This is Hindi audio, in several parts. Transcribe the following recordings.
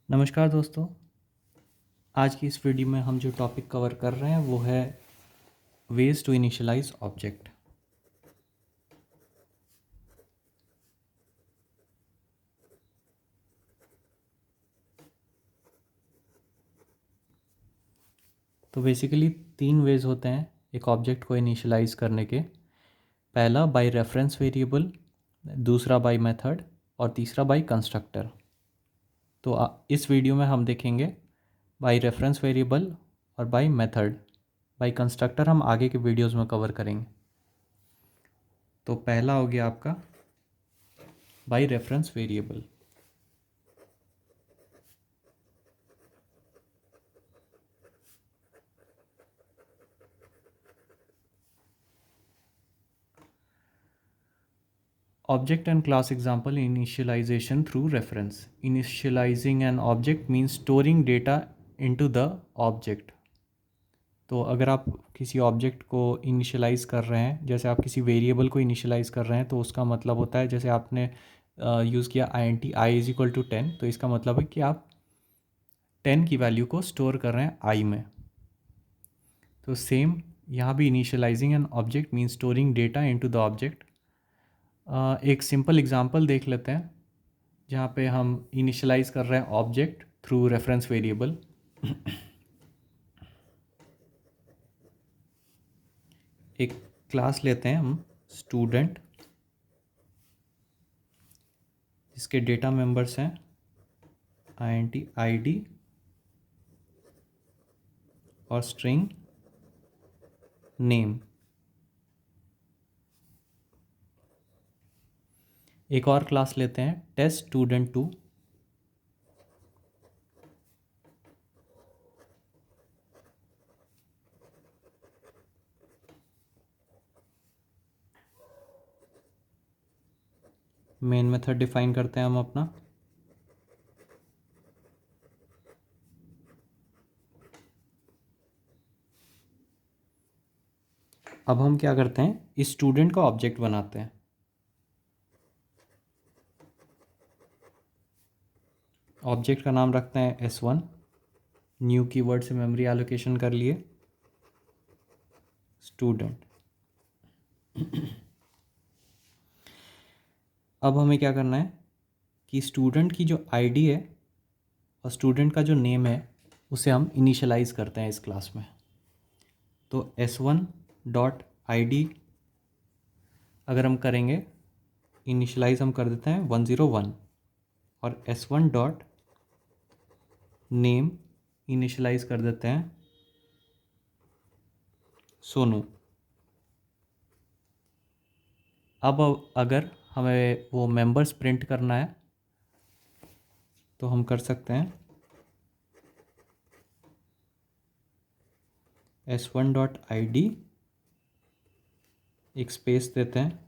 नमस्कार दोस्तों। आज की इस वीडियो में हम जो टॉपिक कवर कर रहे हैं वो है वेज टू इनिशियलाइज ऑब्जेक्ट। तो बेसिकली तीन वेज होते हैं एक ऑब्जेक्ट को इनिशियलाइज करने के। पहला बाय रेफरेंस वेरिएबल, दूसरा बाय मेथड और तीसरा बाय कंस्ट्रक्टर। तो इस वीडियो में हम देखेंगे बाय रेफरेंस वेरिएबल और बाय मेथड। बाय कंस्ट्रक्टर हम आगे के वीडियोस में कवर करेंगे। तो पहला हो गया आपका by reference variable. Object and class example initialization through reference. Initializing an object means storing data into the object. तो अगर आप किसी ऑब्जेक्ट को इनिशियलाइज़ कर रहे हैं, जैसे आप किसी वेरिएबल को इनिशियलाइज़ कर रहे हैं, तो उसका मतलब होता है जैसे आपने यूज़ किया int i=10, तो इसका मतलब है कि आप 10 की वैल्यू को स्टोर कर रहे हैं i में। तो सेम यहाँ भी initialising an object means storing data into the object. एक सिंपल एग्जांपल देख लेते हैं जहाँ पे हम इनिशियलाइज़ कर रहे हैं ऑब्जेक्ट थ्रू रेफरेंस वेरिएबल। एक क्लास लेते हैं हम स्टूडेंट, जिसके डेटा मेंबर्स हैं int id और स्ट्रिंग नेम। एक और क्लास लेते हैं test student 2, main method define करते हैं हम अपना। अब हम क्या करते हैं, इस स्टूडेंट का ऑब्जेक्ट बनाते हैं। ऑब्जेक्ट का नाम रखते हैं s1। न्यू कीवर्ड से मेमोरी एलोकेशन कर लिए स्टूडेंट। अब हमें क्या करना है कि स्टूडेंट की जो आईडी है और स्टूडेंट का जो नेम है उसे हम इनिशियलाइज़ करते हैं इस क्लास में। तो s1.id अगर हम करेंगे, इनिशियलाइज़ हम कर देते हैं 101, और s1 डॉट नेम इनिशियलाइज़ कर देते हैं सोनू। अब अगर हमें वो मेंबर्स प्रिंट करना है तो हम कर सकते हैं s1.id, एक स्पेस देते हैं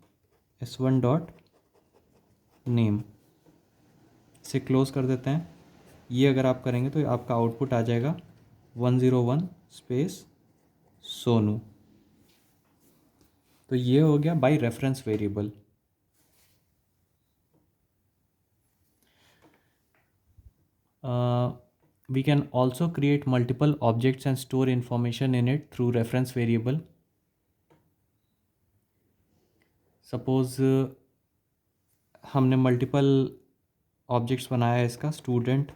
s1.name, इसे क्लोज कर देते हैं। ये अगर आप करेंगे तो आपका आउटपुट आ जाएगा 101 स्पेस सोनू। तो ये हो गया by reference variable. We can also create multiple objects and store information in it through reference variable. Suppose हमने मल्टीपल ऑब्जेक्ट्स बनाया है, इसका स्टूडेंट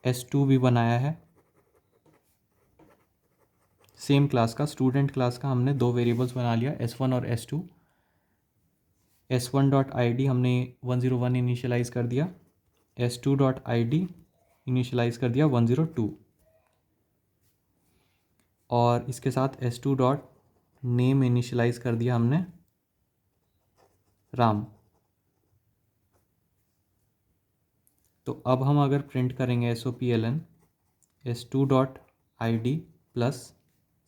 s2 भी बनाया है। सेम क्लास का, स्टूडेंट क्लास का हमने दो वेरिएबल्स बना लिया s1 और s2। s1.id हमने 101 इनिशियलाइज़ कर दिया, s2.id इनिशियलाइज़ कर दिया 102, और इसके साथ s2.name इनिशियलाइज़ कर दिया हमने राम। तो अब हम अगर प्रिंट करेंगे SOPLN s2.id प्लस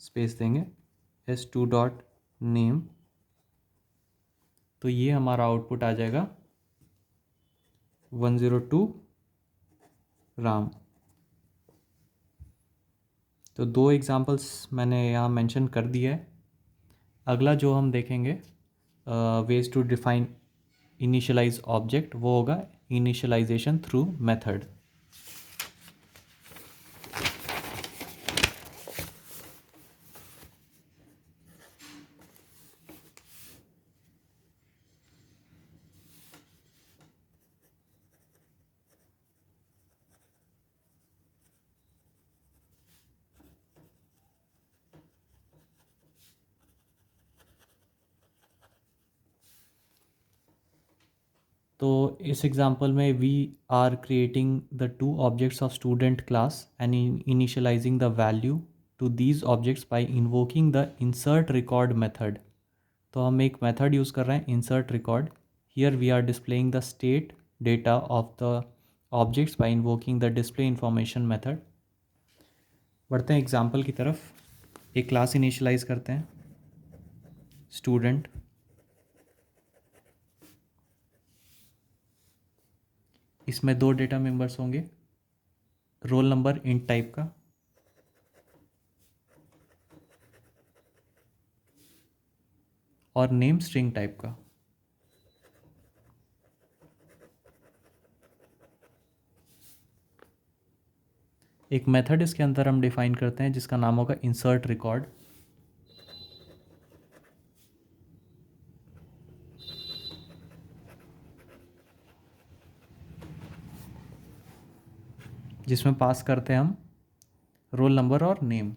स्पेस देंगे s2.name, तो ये हमारा आउटपुट आ जाएगा 102 राम। तो दो एग्जांपल्स मैंने यहाँ मेंशन कर दिया है। अगला जो हम देखेंगे ways to define initialize object, वो होगा इनिशियलाइजेशन थ्रू मेथड। तो इस एग्जांपल में we are creating the two objects of student class and initializing the value to these objects by invoking the insert record method. तो हम एक मेथड यूज़ कर रहे हैं insert record. Here we are displaying the state data of the objects by invoking the display information method. बढ़ते हैं एग्जाम्पल की तरफ। एक क्लास इनिशियलाइज करते हैं स्टूडेंट। इसमें दो डेटा मेंबर्स होंगे, रोल नंबर इंट टाइप का और नेम स्ट्रिंग टाइप का। एक मेथड इसके अंदर हम डिफाइन करते हैं जिसका नाम होगा इंसर्ट रिकॉर्ड। जिसमें पास करते हैं हम रोल नंबर और नेम।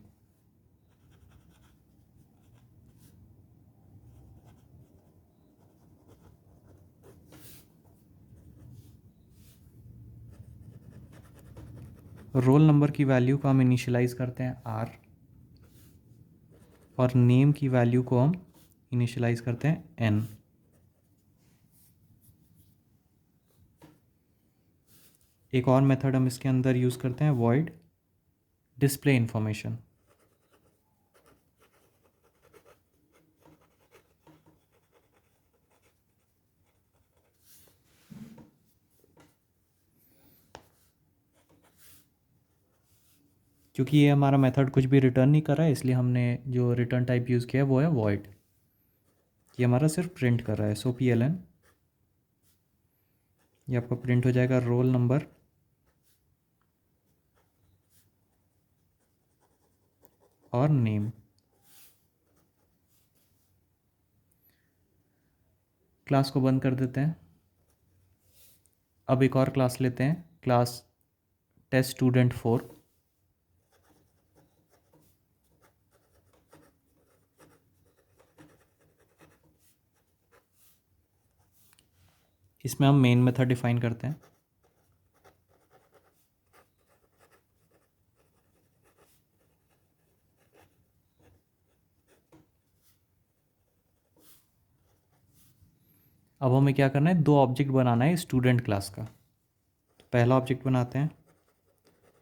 रोल नंबर की वैल्यू को हम इनिशियलाइज करते हैं आर और नेम की वैल्यू को हम इनिशियलाइज करते हैं एन। एक और मेथड हम इसके अंदर यूज़ करते हैं वॉइड डिस्प्ले इंफॉर्मेशन। क्योंकि ये हमारा मेथड कुछ भी रिटर्न नहीं कर रहा है, इसलिए हमने जो रिटर्न टाइप यूज़ किया है वो है वॉइड। ये हमारा सिर्फ प्रिंट कर रहा है। सो PLN ये आपका प्रिंट हो जाएगा रोल नंबर और नेम। क्लास को बंद कर देते हैं। अब एक और क्लास लेते हैं, क्लास टेस्ट स्टूडेंट 4। इसमें हम मेन मेथड डिफाइन करते हैं। अब हमें क्या करना है, दो ऑब्जेक्ट बनाना है स्टूडेंट क्लास का। तो पहला ऑब्जेक्ट बनाते हैं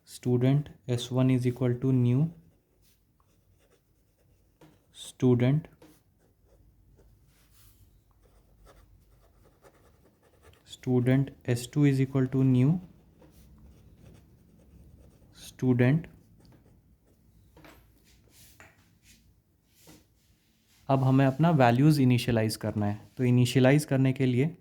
student S1 is equal to new student student S2 is equal to new student. अब हमें अपना वैल्यूज़ इनिशियलाइज़ करना है। तो इनिशियलाइज़ करने के लिए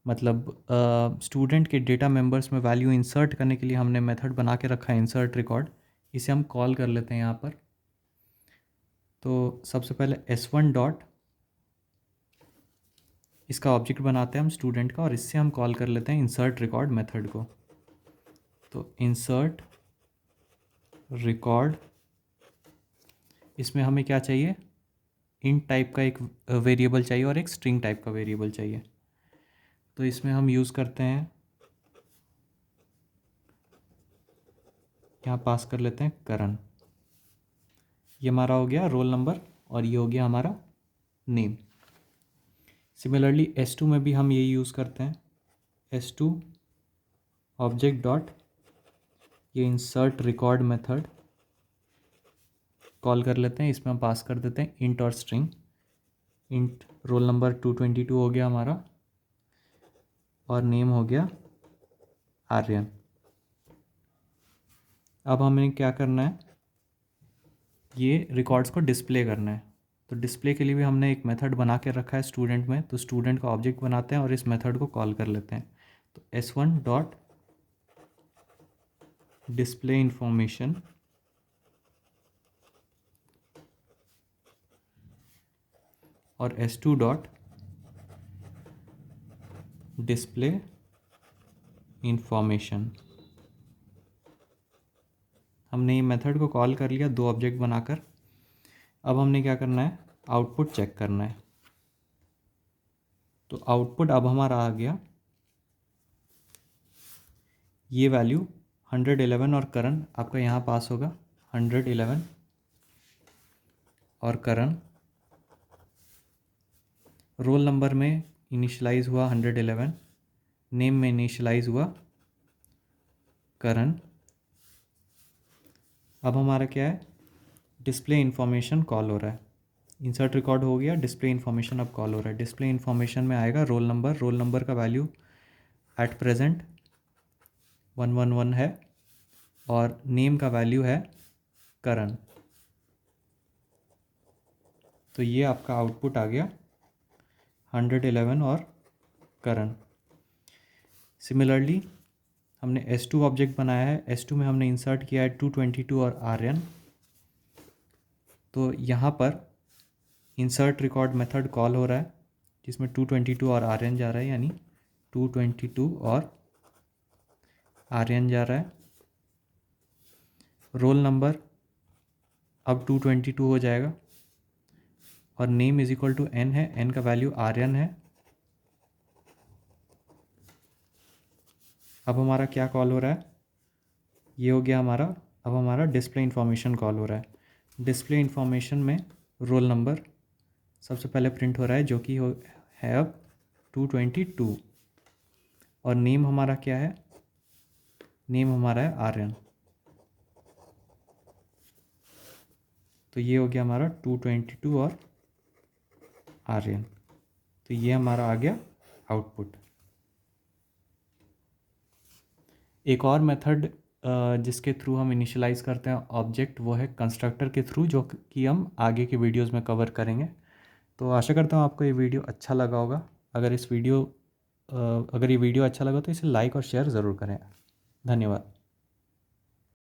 मतलब स्टूडेंट के डेटा मेंबर्स में वैल्यू इंसर्ट करने के लिए हमने मेथड बना के रखा है इंसर्ट रिकॉर्ड। इसे हम कॉल कर लेते हैं यहाँ पर। तो सबसे पहले S1 डॉट इसका ऑब्जेक्ट बनाते हैं हम स्टूडेंट का और इससे हम कॉल कर लेते हैं इंसर्ट रिकॉर्ड मेथड को। तो इंसर्ट रिकॉर्ड, इसमें हमें क्या चाहिए, इंट टाइप का एक वेरिएबल चाहिए और एक स्ट्रिंग टाइप का वेरिएबल चाहिए। तो इसमें हम यूज़ करते हैं, यहाँ पास कर लेते हैं करण। ये हमारा हो गया रोल नंबर और ये हो गया हमारा नेम। सिमिलरली S2 में भी हम यही यूज़ करते हैं। S2 ऑब्जेक्ट डॉट ये इंसर्ट रिकॉर्ड मेथड कॉल कर लेते हैं। इसमें हम पास कर देते हैं इंट और स्ट्रिंग। इंट रोल नंबर 222 हो गया हमारा और नेम हो गया आर्यन। अब हमें क्या करना है, ये रिकॉर्ड्स को डिस्प्ले करना है। तो डिस्प्ले के लिए भी हमने एक मेथड बना के रखा है स्टूडेंट में। तो स्टूडेंट का ऑब्जेक्ट बनाते हैं और इस मेथड को कॉल कर लेते हैं। तो S1 डॉट डिस्प्ले इंफॉर्मेशन और S2 डॉट डिस्प्ले इंफॉर्मेशन। हमने ये मेथड को कॉल कर लिया दो ऑब्जेक्ट बनाकर। अब हमने क्या करना है, आउटपुट चेक करना है। तो आउटपुट अब हमारा आ गया ये वैल्यू 111 और करण आपका यहाँ पास होगा, 111 और करण। रोल नंबर में इनिशियलाइज हुआ 111, नेम में इनिशियलाइज हुआ करण। अब हमारा क्या है, डिस्प्ले इन्फॉर्मेशन कॉल हो रहा है। इंसर्ट रिकॉर्ड हो गया, डिस्प्ले इन्फॉर्मेशन अब कॉल हो रहा है। डिस्प्ले इन्फॉर्मेशन में आएगा रोल नंबर। रोल नंबर का वैल्यू एट प्रेजेंट 111 है और नेम का वैल्यू है करण। तो ये आपका आउटपुट आ गया 111 और करण। सिमिलरली हमने S2 ऑब्जेक्ट बनाया है। S2 में हमने इंसर्ट किया है 222 और आर्यन। तो यहाँ पर इंसर्ट रिकॉर्ड मेथड कॉल हो रहा है जिसमें 222 और आर्यन जा रहा है, यानी 222 और आर्यन जा रहा है। रोल नंबर अब 222 हो जाएगा और name is equal to n है, n का वैल्यू आर्यन है। अब हमारा क्या कॉल हो रहा है, ये हो गया हमारा, अब हमारा डिस्प्ले इन्फॉर्मेशन कॉल हो रहा है। डिस्प्ले इन्फॉर्मेशन में रोल नंबर सबसे पहले प्रिंट हो रहा है जो कि है अब 222 और नेम हमारा क्या है, नेम हमारा है आर्यन। तो ये हो गया हमारा 222 और आर्यन। तो ये हमारा आ गया आउटपुट। एक और मेथड जिसके थ्रू हम इनिशियलाइज़ करते हैं ऑब्जेक्ट, वो है कंस्ट्रक्टर के थ्रू, जो कि हम आगे के वीडियोस में कवर करेंगे। तो आशा करता हूँ आपको ये वीडियो अच्छा लगा होगा। अगर ये वीडियो अच्छा लगा तो इसे लाइक और शेयर ज़रूर करें। धन्यवाद।